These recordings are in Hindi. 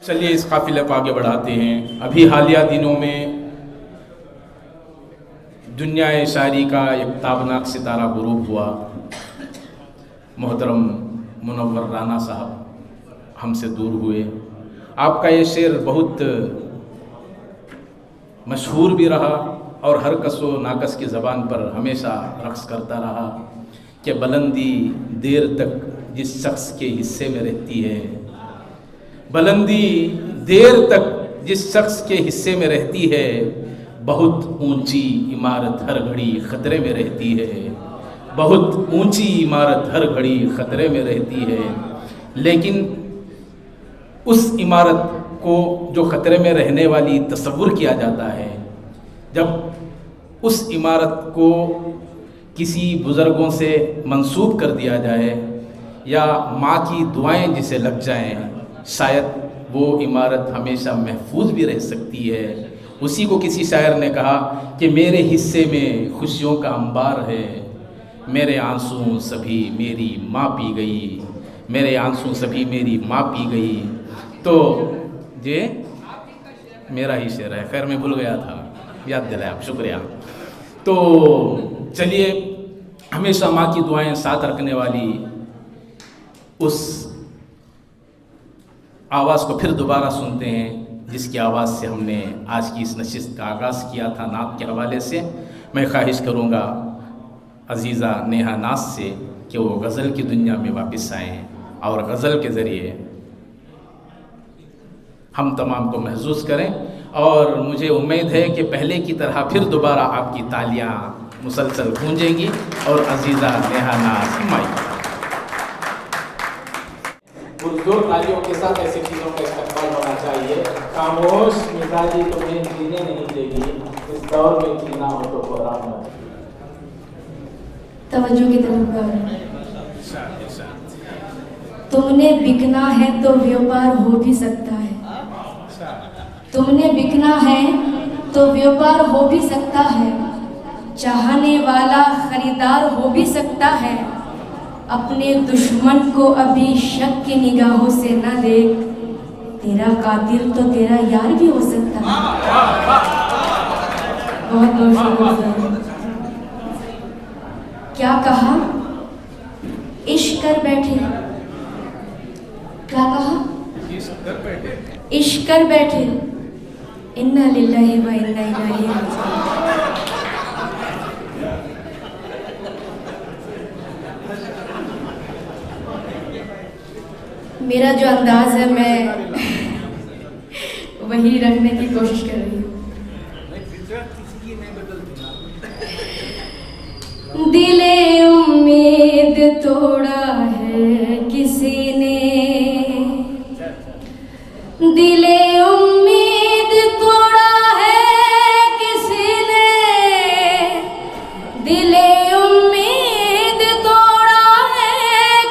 चलिए इस काफिले को आगे बढ़ाते हैं। अभी हालिया दिनों में दुनिया शायरी का एक ताबनाक सितारा गुरूब हुआ। मोहतरम मुनव्वर राना साहब हमसे दूर हुए। आपका ये शेर बहुत मशहूर भी रहा और हर कसो नाकस की ज़बान पर हमेशा रक्स करता रहा कि बुलंदी देर तक जिस शख्स के हिस्से में रहती है, बुलंदी देर तक जिस शख्स के हिस्से में रहती है, बहुत ऊंची इमारत हर घड़ी ख़तरे में रहती है, बहुत ऊंची इमारत हर घड़ी ख़तरे में रहती है। लेकिन उस इमारत को जो ख़तरे में रहने वाली तसव्वुर किया जाता है, जब उस इमारत को किसी बुज़ुर्गों से मंसूब कर दिया जाए या माँ की दुआएं जिसे लग जाएं, शायद वो इमारत हमेशा महफूज भी रह सकती है। उसी को किसी शायर ने कहा कि मेरे हिस्से में खुशियों का अंबार है, मेरे आंसू सभी मेरी माँ पी गई, मेरे आंसू सभी मेरी माँ पी गई। तो ये मेरा ही शेर है, खैर मैं भूल गया था, याद दिलाया, शुक्रिया। तो चलिए, हमेशा माँ की दुआएं साथ रखने वाली उस आवाज़ को फिर दोबारा सुनते हैं, जिसकी आवाज़ से हमने आज की इस नशिस्त का आगाज़ किया था नात के हवाले से। मैं ख्वाहिश करूँगा अजीज़ा नेहा नाज से कि वो गज़ल की दुनिया में वापस आएँ और गज़ल के ज़रिए हम तमाम को महसूस करें। और मुझे उम्मीद है कि पहले की तरह फिर दोबारा आपकी तालियां मुसलसल गूंजेंगी और अजीज़ा नेहा नाज माई जोर तालियों के साथ ऐसी चीज़ों का इस्तेमाल होना चाहिए। खामोश मिजाजी तुम्हें जीने नहीं देगी, इस दौर में जीना हो तो कोहराम न। तवज्जो की तरफ तुमने बिकना है तो व्यापार हो भी सकता है, तुमने बिकना है तो व्यापार हो भी सकता है, चाहने वाला खरीदार हो भी सकता है। अपने दुश्मन को अभी शक की निगाहों से न देख, तेरा कातिल तो तेरा यार भी हो सकता है। बहुत बहुत शुक्रिया। क्या कहा? इश्क कर बैठे। क्या कहा? इश्क कर बैठे। इन्ना लिल्लाहि व इन्ना इलैहि राजिऊन। मेरा जो अंदाज है मैं वही रखने की कोशिश कर रही हूँ। दिले उम्मीद तोड़ा है किसी ने, दिले उम्मीद तोड़ा है किसी ने, दिले उम्मीद तोड़ा है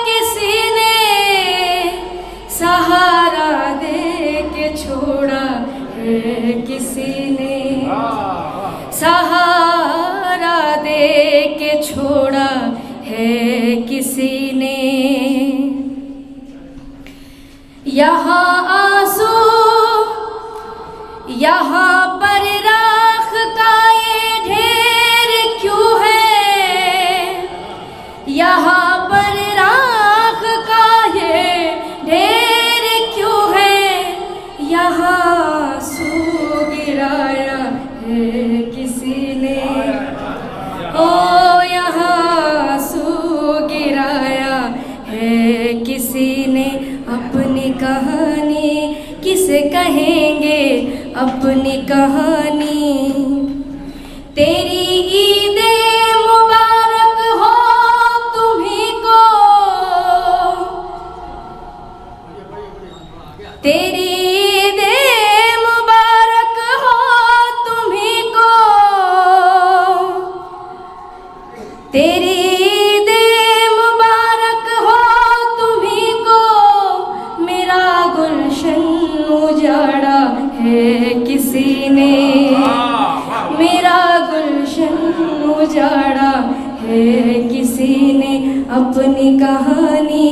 किसी ने, सहारा दे के छोड़ा है किसी ने, सहारा दे के छोड़ा है किसी ने। यहाँ आंसू, यहाँ पर राख का ये ढेर क्यों है, यहाँ पर राख का ये ढेर क्यों है, यहाँ आंसू गिराया है किसी ने, ओ यहाँ आंसू गिराया है किसी ने। अपनी कहानी किसे कहेंगे, अपनी कहानी। तेरी ईदे मुबारक हो तुम्हीं को, तेरी ईदे मुबारक हो तुम्हीं को, तेरी ईदे मुबारक हो तुम्हीं को। मेरा गुलशन उजाड़ा है किसी ने, किसी ने अपनी कहानी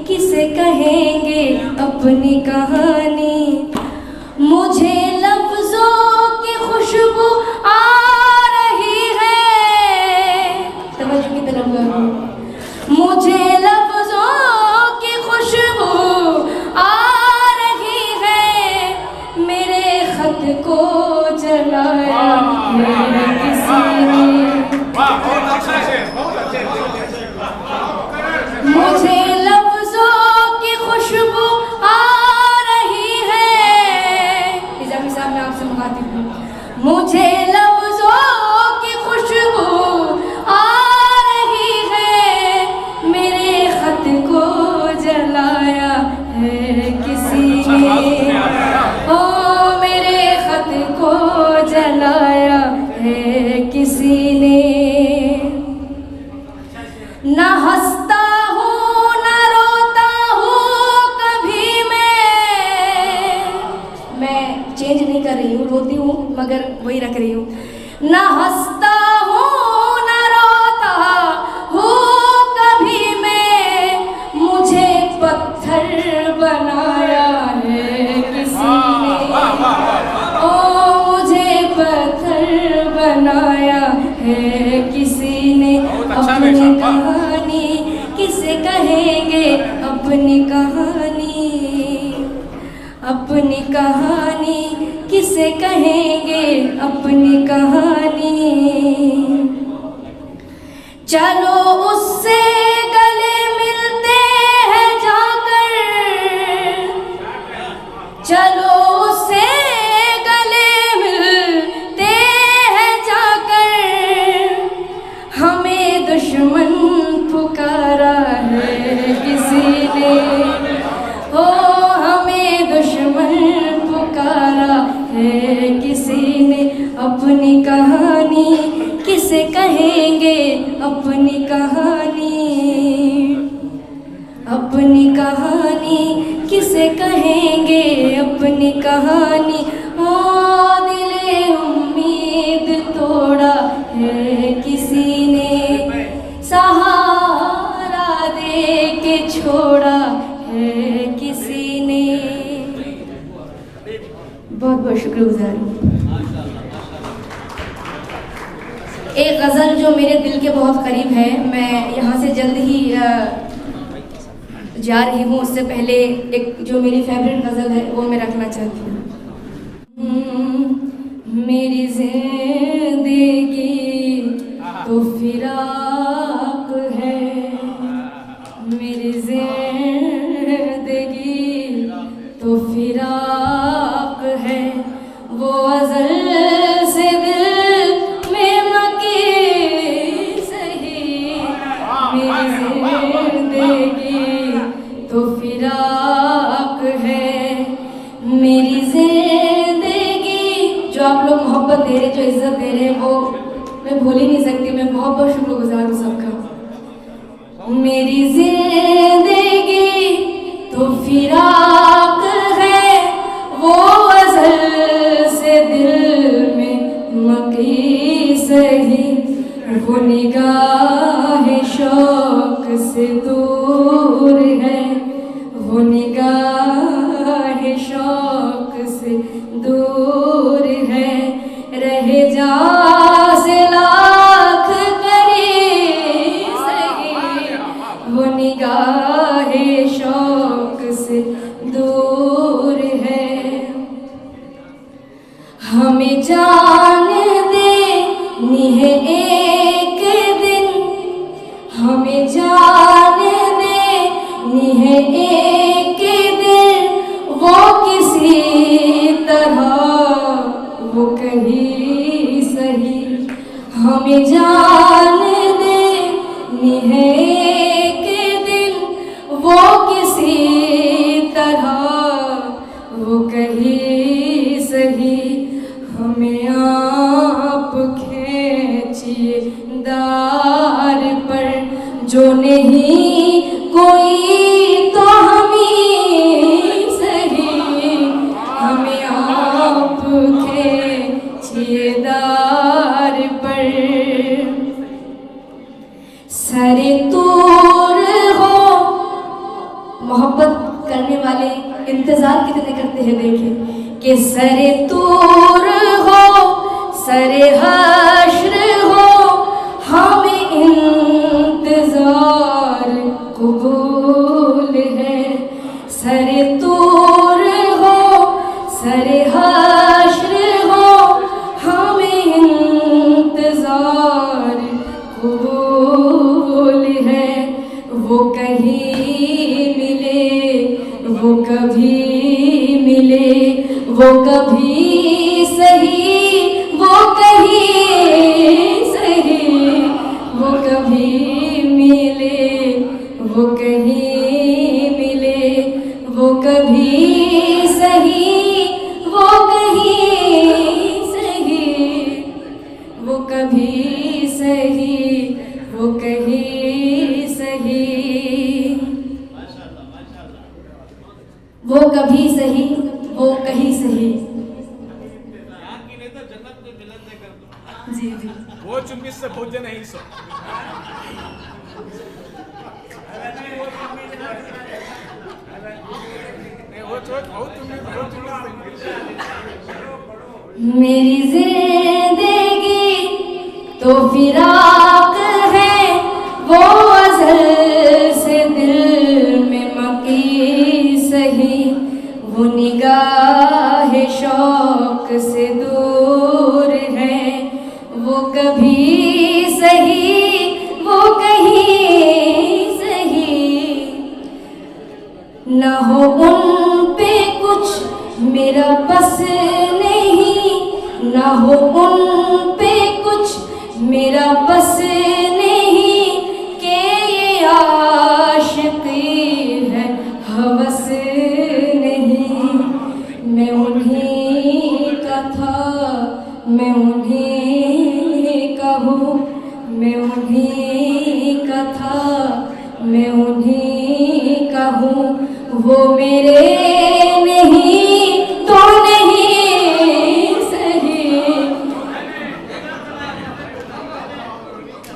किसे कहेंगे अपनी कहानी। मुझे लफ्जों की खुशबू आ रही है, तवज्जो की तरफ करो। मुझे लफ्जों की खुशबू आ रही है, मेरे खत को जलाया है किसी ने। मुझे लफ्जों की खुशबू आ रही है, इजामी साहब मैं आपसे मुखातिब हूँ। मुझे लफ्जों की खुशबू आ रही है, मेरे खत को जलाया है किसी ने। ओ मेरे खत को जलाया है किसी ने। न हंसता हूँ न रोता हूँ कभी मैं चेंज नहीं कर रही हूँ, रोती हूँ मगर वही रख रही हूँ। न हंसता हूँ न रोता हूँ कभी मैं, मुझे पत्थर बनाया है किसी ने। ओ मुझे पत्थर बनाया है किसी ने। अपनी कहानी किसे कहेंगे अपनी कहानी। अपनी कहानी किसे कहेंगे अपनी कहानी। चलो उससे गले मिलते हैं जाकर, चलो उससे गले मिलते हैं जाकर, हमें दुश्मन पुकारा है किसी ने। ओ हमें दुश्मन पुकारा है किसी ने। अपनी कहानी किसे कहेंगे अपनी कहानी। अपनी कहानी किसे कहेंगे अपनी कहानी। ओ दिले उम्मीद तोड़ा है किसी ने, सहारा दे के छोड़ा है किसी ने। बहुत बहुत शुक्रगुजार हूँ। एक गज़ल जो मेरे दिल के बहुत करीब है, मैं यहाँ से जल्द ही जा रही हूँ, उससे पहले एक जो मेरी फेवरेट गज़ल है वो मैं रखना चाहती हूँ। मेरी जिंदगी तो फिराक है, मेरी जिंदगी तो फिराक है, वो अज़ल से दिल में मकी सही। मेरी जिंदगी तो फिराक है, मेरी जिंदगी। जो आप लोग मोहब्बत दे रहे, जो इज्जत दे रहे, वो मैं भूल ही नहीं सकती। मैं बहुत बहुत शुक्रगुजार हूँ सबका। मेरी जिंदगी तो फिराक है, वो अज़ल से दिल में मकी सही, वो निगाह शौक से दूर है, वो निगाह शौक से दूर है। रहे जा से लाख करीब सही, वो निगाह शौक से दूर है। हमें जान देनी है एक दिन, हमें जान देनी है एक दिन, वो किसी तरह वो कहीं सही। हमें जान देनी है एक दिन, वो किसी तरह वो कहीं सही। हमें आप खींचिए दार पर, जो नहीं कोई तो हम ही सही। हमें आप खींचिए दार पर, सरे तूर हो। मोहब्बत करने वाले इंतजार कितने करते हैं देखिए कि सरे तूर हो सरे हश्र हो, हमें इंतजार कबूल है। सरे तूर हो सरे हश्र हो, हमें इंतजार कबूल है। वो कहीं मिले वो कभी मिले, वो कभी सही वो कहीं सही, वो कभी मिले वो कहीं मिले, वो कभी सही वो कहीं सही, वो कभी सही वो कहीं सही, वो कभी सही वो कहीं सही। जी जी वो चुम्बी से भोजन नहीं सो मेरी जिंदगी तो फिराक है, वो अज़ल से दिल में मकी सही, वो निगाह शौक से दूर है, वो कभी सही वो कहीं सही। न हो उन पे कुछ मेरा बस नहीं, न हो उन पे कुछ मेरा बस नहीं, कि ये आशिकी है हवस नहीं। मैं उन्हीं का था मैं उन्हीं का हूँ, मैं उन्हीं का था मैं उन्हीं का हूँ। वो मेरे नहीं तो नहीं सही,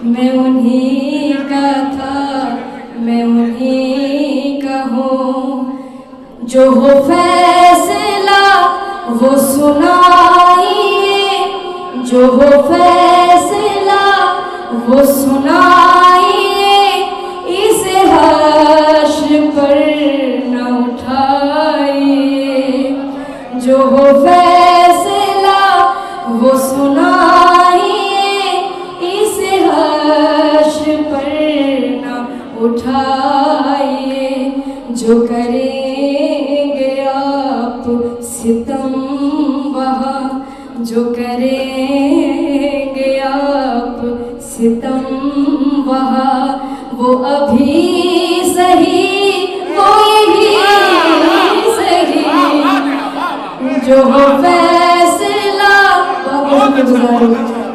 मैं उन्हीं का था मैं उन्हीं का हूँ। जो हो फैसला वो सुनाइए, जो हो फैसला वो सुनाइए, इस हश्र पर न उठाइए। जो हो फैसला वो सुनाइए, इस हश्र पर न उठाइए। जो करेंगे आप सितम वहाँ, जो करेंगे आप सितम वहाँ, वो अभी सही वो यही सही। जो हो फैसला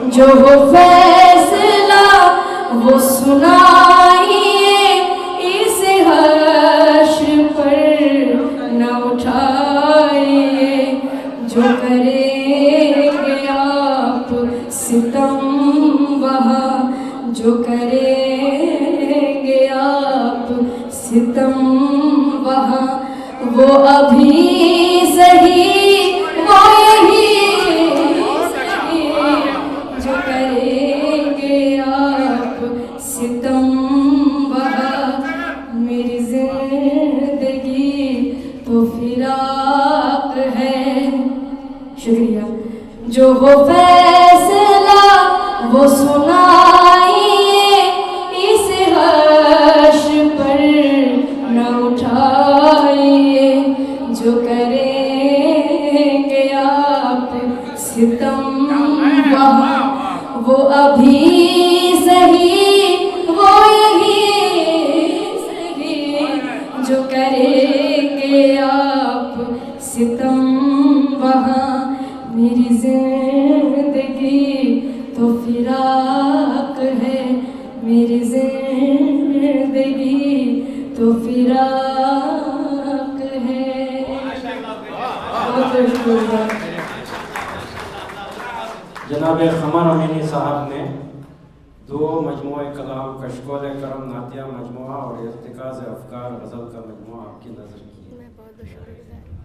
जो हो फैसला वो सुनाइए, इस हश्र पर न उठाइए। जो करेंगे आप सितम वहाँ, जो करेंगे आप सितम वहाँ, वो अभी सही वो यही सही। जो करेंगे आप सितम वहाँ, मेरी जिंदगी तो फिराक है। शुक्रिया। जो हो फैसला वो सुनाइए, इस हश्र पर न उठाइए। जो करेंगे आप सितम वहाँ, वो अभी सही वो यही सही। जो करेंगे आप सितम वहाँ, मेरी जिंदगी तो फिराक है, मेरी जिंदगी तो फिराक है। बहुत शुक्रिया। जनाब क़मर अमीनी साहब ने दो मजमुआ कलाम कशकोल करम नातिया मजमुआ और इर्तिकाज़ अफ़कार गज़ल का मजमुआ आपकी नज़र की। मैं बहुत शुक्रिया।